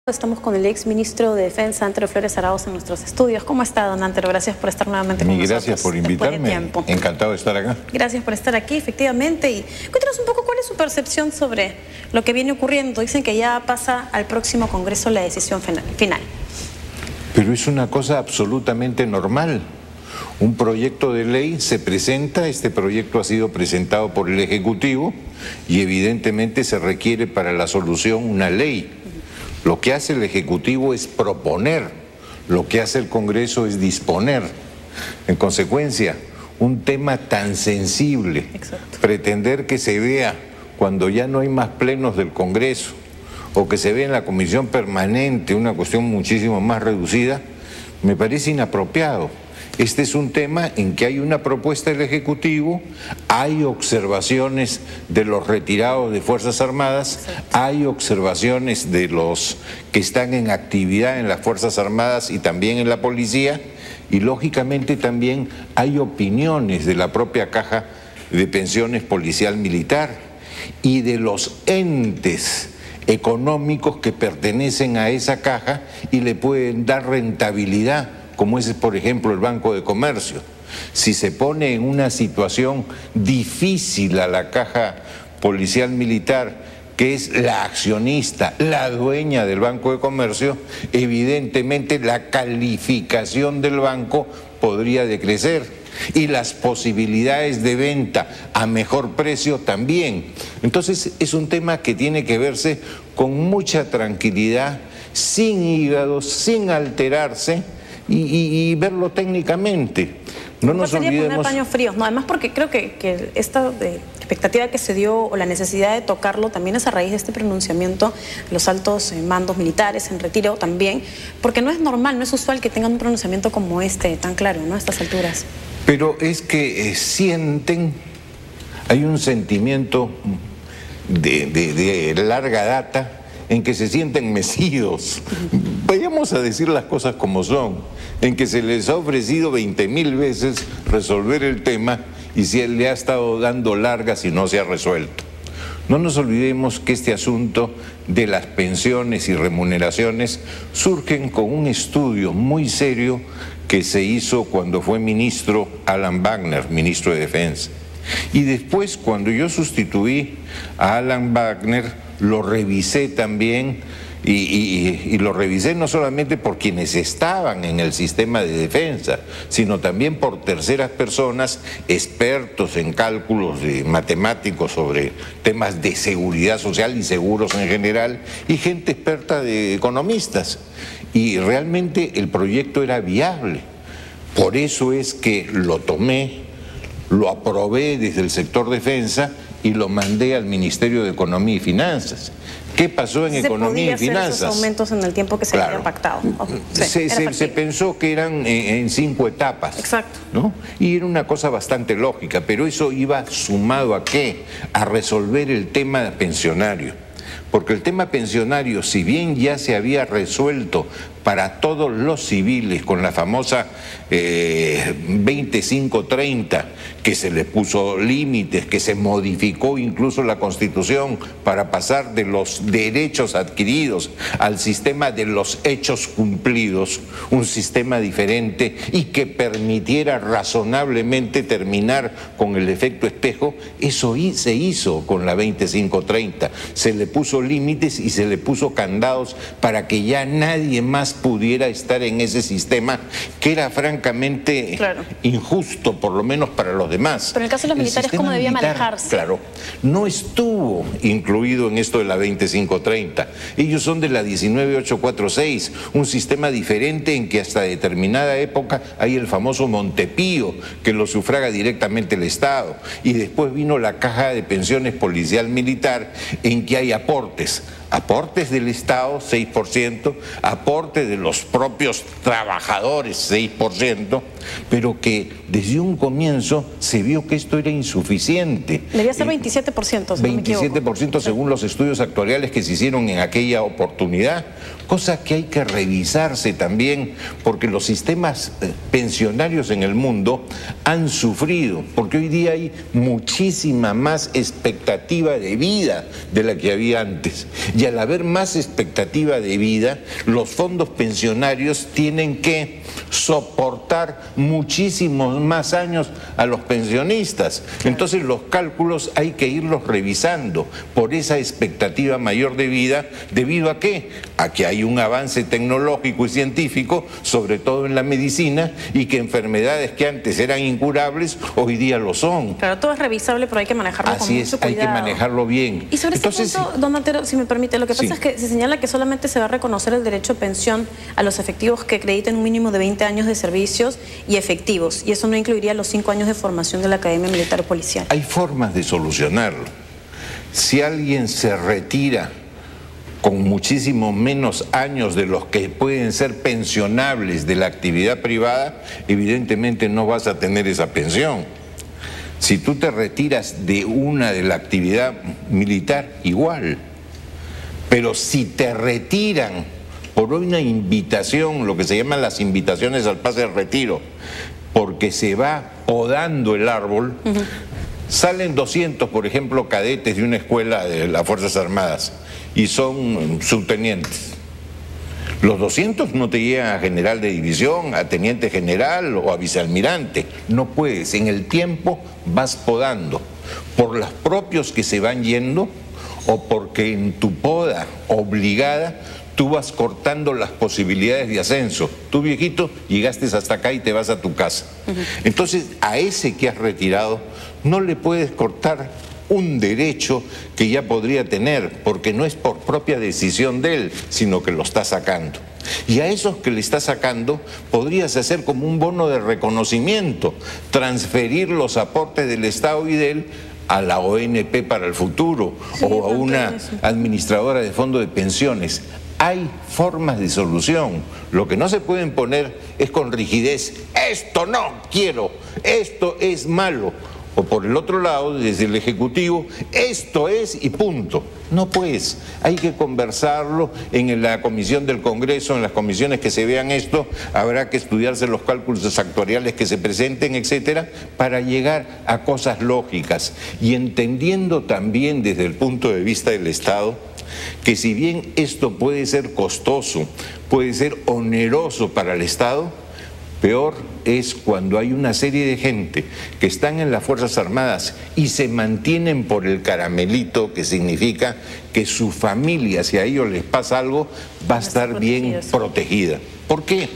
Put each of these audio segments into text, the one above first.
Estamos con el ex ministro de Defensa, Antero Flores Arauz, en nuestros estudios. ¿Cómo está, don Antero? Gracias por estar nuevamente con nosotros. Gracias por invitarme. Encantado de estar acá. Gracias por estar aquí, efectivamente. Y cuéntanos un poco cuál es su percepción sobre lo que viene ocurriendo. Dicen que ya pasa al próximo Congreso la decisión final. Pero es una cosa absolutamente normal. Un proyecto de ley se presenta, este proyecto ha sido presentado por el Ejecutivo y evidentemente se requiere para la solución una ley. Lo que hace el Ejecutivo es proponer, lo que hace el Congreso es disponer. En consecuencia, un tema tan sensible, pretender que se vea cuando ya no hay más plenos del Congreso o que se vea en la Comisión Permanente una cuestión muchísimo más reducida, me parece inapropiado. Este es un tema en que hay una propuesta del Ejecutivo, hay observaciones de los retirados de Fuerzas Armadas, hay observaciones de los que están en actividad en las Fuerzas Armadas y también en la policía, y lógicamente también hay opiniones de la propia Caja de Pensiones Policial Militar y de los entes económicos que pertenecen a esa caja y le pueden dar rentabilidad, como es, por ejemplo, el Banco de Comercio. Si se pone en una situación difícil a la Caja Policial Militar, que es la accionista, la dueña del Banco de Comercio, evidentemente la calificación del banco podría decrecer y las posibilidades de venta a mejor precio también. Entonces es un tema que tiene que verse con mucha tranquilidad, sin hígados, sin alterarse, y verlo técnicamente. No nos olvidemos poner paños fríos, no, además porque creo que esta expectativa que se dio o la necesidad de tocarlo también es a raíz de este pronunciamiento de los altos mandos militares en retiro también, porque no es normal, no es usual que tengan un pronunciamiento como este tan claro, ¿no? A estas alturas. Pero es que sienten, hay un sentimiento de larga data en que se sienten mecidos. Vayamos a decir las cosas como son, en que se les ha ofrecido 20.000 veces resolver el tema y se le ha estado dando largas y no se ha resuelto. No nos olvidemos que este asunto de las pensiones y remuneraciones surgen con un estudio muy serio que se hizo cuando fue ministro Alan Wagner, ministro de Defensa. Y después, cuando yo sustituí a Alan Wagner, lo revisé también y lo revisé no solamente por quienes estaban en el sistema de defensa, sino también por terceras personas, expertos en cálculos matemáticos sobre temas de seguridad social y seguros en general, y gente experta de economistas. Y realmente el proyecto era viable. Por eso es que lo tomé, lo aprobé desde el sector defensa y lo mandé al Ministerio de Economía y Finanzas. ¿Qué pasó en Economía y Finanzas? Esos aumentos en el tiempo que se había pactado. Se pensó que eran en 5 etapas. Exacto. ¿No? Y era una cosa bastante lógica, pero eso iba sumado ¿a qué? A resolver el tema pensionario. Porque el tema pensionario, si bien ya se había resuelto para todos los civiles con la famosa 25-30, que se le puso límites, que se modificó incluso la Constitución para pasar de los derechos adquiridos al sistema de los hechos cumplidos, un sistema diferente y que permitiera razonablemente terminar con el efecto espejo, eso se hizo con la 25-30. Se le puso límites y se le puso candados para que ya nadie más pudiera estar en ese sistema que era francamente injusto, por lo menos para los demás. Pero en el caso de los militares, ¿cómo debía manejarse? Claro, no estuvo incluido en esto de la 25-30. Ellos son de la 19.846, un sistema diferente en que hasta determinada época hay el famoso Montepío, que lo sufraga directamente el Estado. Y después vino la Caja de Pensiones Policial Militar, en que hay aportes del Estado, 6%, aportes de los propios trabajadores, 6%, pero que desde un comienzo se vio que esto era insuficiente. Debía ser 27%, si no me equivoco. 27% según los estudios actuariales que se hicieron en aquella oportunidad, cosa que hay que revisarse también, porque los sistemas pensionarios en el mundo han sufrido, porque hoy día hay muchísima más expectativa de vida de la que había antes. Y al haber más expectativa de vida, los fondos pensionarios tienen que soportar muchísimos más años a los pensionistas. Entonces los cálculos hay que irlos revisando por esa expectativa mayor de vida. ¿Debido a qué? A que hay un avance tecnológico y científico, sobre todo en la medicina, y que enfermedades que antes eran incurables, hoy día lo son. Claro, todo es revisable, pero hay que manejarlo con mucho cuidado. Hay que manejarlo bien. Y sobre ese punto, don Matero, si me permite, lo que pasa es que se señala que solamente se va a reconocer el derecho a pensión a los efectivos que acrediten un mínimo de 20 años de servicios y efectivos, y eso no incluiría los 5 años de formación de la Academia Militar Policial. Hay formas de solucionarlo. Si alguien se retira con muchísimo menos años de los que pueden ser pensionables de la actividad privada, evidentemente no vas a tener esa pensión. Si tú te retiras de la actividad militar, igual. Pero si te retiran por una invitación, lo que se llaman las invitaciones al pase de retiro, porque se va podando el árbol, salen 200, por ejemplo, cadetes de una escuela de las Fuerzas Armadas y son subtenientes. Los 200 no te llegan a general de división, a teniente general o a vicealmirante. No puedes, en el tiempo vas podando por los propios que se van yendo o porque en tu poda obligada tú vas cortando las posibilidades de ascenso. Tú, viejito, llegaste hasta acá y te vas a tu casa. Entonces, a ese que has retirado no le puedes cortar un derecho que ya podría tener, porque no es por propia decisión de él, sino que lo está sacando. Y a esos que le está sacando podrías hacer como un bono de reconocimiento, transferir los aportes del Estado y de él a la ONP para el futuro, o a una administradora de fondo de pensiones. Hay formas de solución. Lo que no se pueden poner es con rigidez: esto no quiero, esto es malo. O por el otro lado, desde el Ejecutivo, esto es y punto. No, pues, hay que conversarlo en la comisión del Congreso, en las comisiones que se vean esto, habrá que estudiarse los cálculos actuariales que se presenten, etcétera, para llegar a cosas lógicas. Y entendiendo también desde el punto de vista del Estado, que si bien esto puede ser costoso, puede ser oneroso para el Estado, peor es cuando hay una serie de gente que están en las Fuerzas Armadas y se mantienen por el caramelito, que significa que su familia, si a ellos les pasa algo, va a estar bien protegida. ¿Por qué?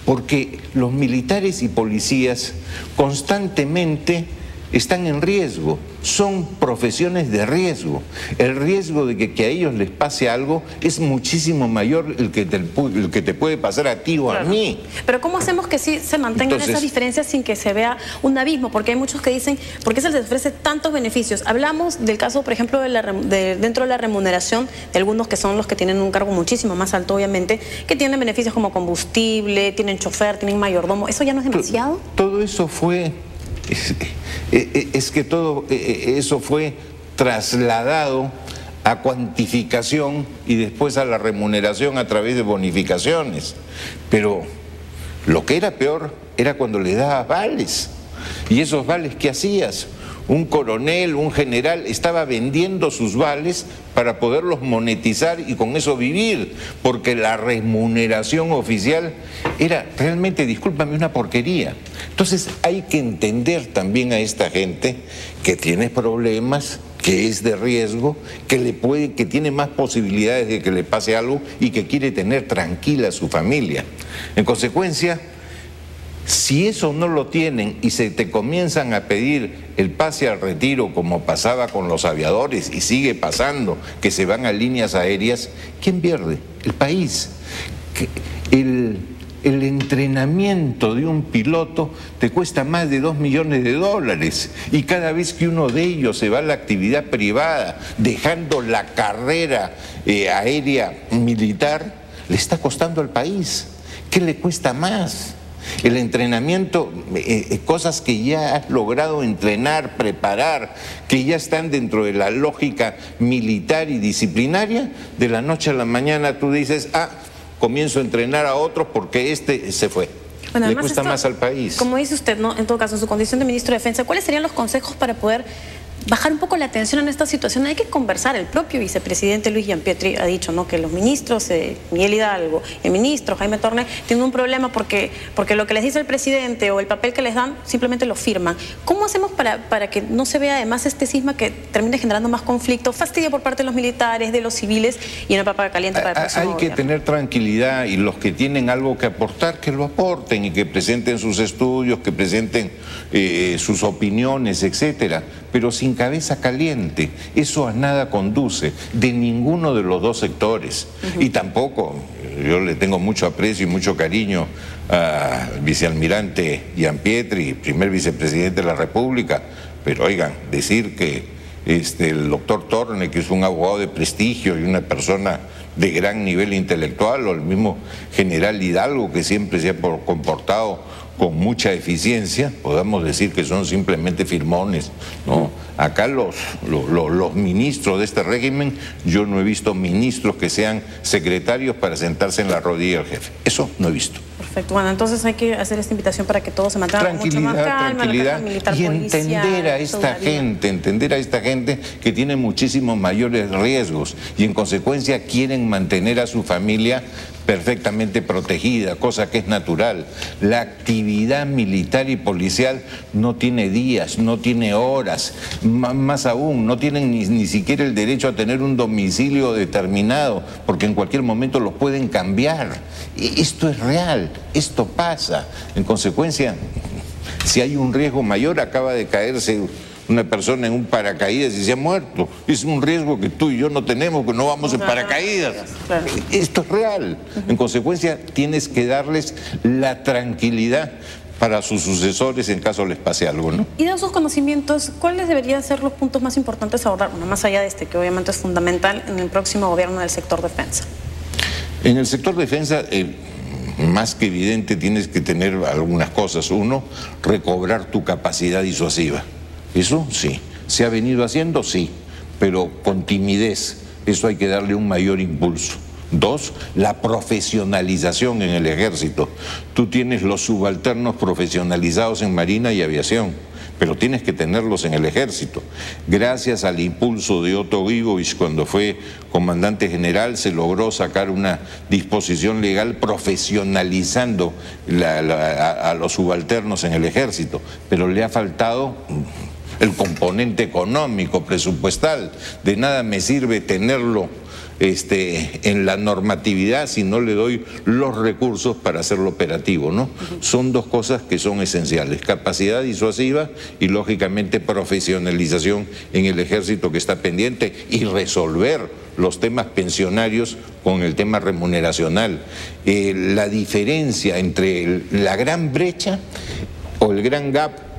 Porque los militares y policías constantemente están en riesgo, son profesiones de riesgo. El riesgo de que a ellos les pase algo es muchísimo mayor el que te puede pasar a ti o a mí. Pero ¿cómo hacemos que sí se mantengan esas diferencias sin que se vea un abismo? Porque hay muchos que dicen, ¿por qué se les ofrece tantos beneficios? Hablamos del caso, por ejemplo, dentro de la remuneración de algunos que son los que tienen un cargo muchísimo más alto, obviamente, que tienen beneficios como combustible, tienen chofer, tienen mayordomo. ¿Eso ya no es demasiado? Todo eso fue... Es que todo eso fue trasladado a cuantificación y después a la remuneración a través de bonificaciones. Pero lo que era peor era cuando le dabas vales. ¿Y esos vales qué hacías? Un coronel, un general estaba vendiendo sus vales para poderlos monetizar y con eso vivir, porque la remuneración oficial era realmente, discúlpame, una porquería. Entonces hay que entender también a esta gente que tiene problemas, que es de riesgo, que tiene más posibilidades de que le pase algo y que quiere tener tranquila a su familia. En consecuencia, si eso no lo tienen y se te comienzan a pedir el pase al retiro, como pasaba con los aviadores y sigue pasando, que se van a líneas aéreas, ¿quién pierde? El país. El entrenamiento de un piloto te cuesta más de $2 millones y cada vez que uno de ellos se va a la actividad privada, dejando la carrera aérea militar, le está costando al país. ¿Qué le cuesta más? El entrenamiento, cosas que ya has logrado entrenar, preparar, que ya están dentro de la lógica militar y disciplinaria, de la noche a la mañana tú dices, comienzo a entrenar a otros porque este se fue. Bueno, le cuesta más al país. Como dice usted, ¿no? En todo caso, en su condición de ministro de Defensa, ¿cuáles serían los consejos para poder bajar un poco la tensión en esta situación. Hay que conversar. El propio vicepresidente Luis Gianpietri ha dicho, ¿no?, que los ministros, Miguel Hidalgo, el ministro Jaime Torne, tienen un problema porque lo que les dice el presidente o el papel que les dan, simplemente lo firman. ¿Cómo hacemos para que no se vea además este cisma que termine generando más conflicto, fastidio por parte de los militares, de los civiles y una papa caliente para el próximo gobierno? Hay que tener tranquilidad, y los que tienen algo que aportar, que lo aporten y que presenten sus estudios, que presenten sus opiniones, etcétera, pero sin cabeza caliente. Eso a nada conduce, de ninguno de los dos sectores. Y tampoco, yo le tengo mucho aprecio y mucho cariño al vicealmirante Gianpietri, primer vicepresidente de la República, pero oigan, decir que el doctor Torne, que es un abogado de prestigio y una persona de gran nivel intelectual, o el mismo general Hidalgo, que siempre se ha comportado con mucha eficiencia, podamos decir que son simplemente firmones, ¿no? Acá los ministros de este régimen, yo no he visto ministros que sean secretarios para sentarse en la rodilla del jefe. Eso no he visto. Perfecto. Bueno, entonces hay que hacer esta invitación para que todos se mantengan mucho más calma, tranquilidad, y entender a esta gente que tiene muchísimos mayores riesgos y en consecuencia quieren mantener a su familia perfectamente protegida, cosa que es natural. La actividad militar y policial no tiene días, no tiene horas, más aún, no tienen ni siquiera el derecho a tener un domicilio determinado, porque en cualquier momento los pueden cambiar. Esto es real, esto pasa. En consecuencia, si hay un riesgo mayor, acaba de caerse una persona en un paracaídas y se ha muerto. Es un riesgo que tú y yo no tenemos, que no vamos en paracaídas. Claro. Esto es real. En consecuencia, tienes que darles la tranquilidad para sus sucesores en caso les pase algo, ¿no? Y de sus conocimientos, ¿cuáles deberían ser los puntos más importantes a abordar? Bueno, más allá de que obviamente es fundamental en el próximo gobierno del sector defensa. En el sector defensa, más que evidente, tienes que tener algunas cosas. Uno, recobrar tu capacidad disuasiva. Eso sí, se ha venido haciendo, sí, pero con timidez. Eso hay que darle un mayor impulso. Dos, la profesionalización en el ejército. Tú tienes los subalternos profesionalizados en Marina y Aviación, pero tienes que tenerlos en el ejército. Gracias al impulso de Otto Gigovich, cuando fue comandante general, se logró sacar una disposición legal profesionalizando a los subalternos en el ejército, pero le ha faltado el componente económico, presupuestal. De nada me sirve tenerlo en la normatividad si no le doy los recursos para hacerlo operativo, ¿no? Son dos cosas que son esenciales: capacidad disuasiva y lógicamente profesionalización en el ejército, que está pendiente, y resolver los temas pensionarios con el tema remuneracional. La diferencia entre la gran brecha o el gran gap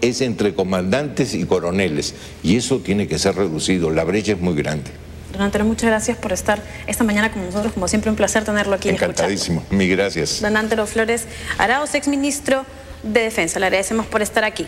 es entre comandantes y coroneles, y eso tiene que ser reducido. La brecha es muy grande. Don Antero, muchas gracias por estar esta mañana con nosotros. Como siempre, un placer tenerlo aquí. Encantadísimo. Mil gracias. Don Antero Flores Arauz, exministro de Defensa. Le agradecemos por estar aquí.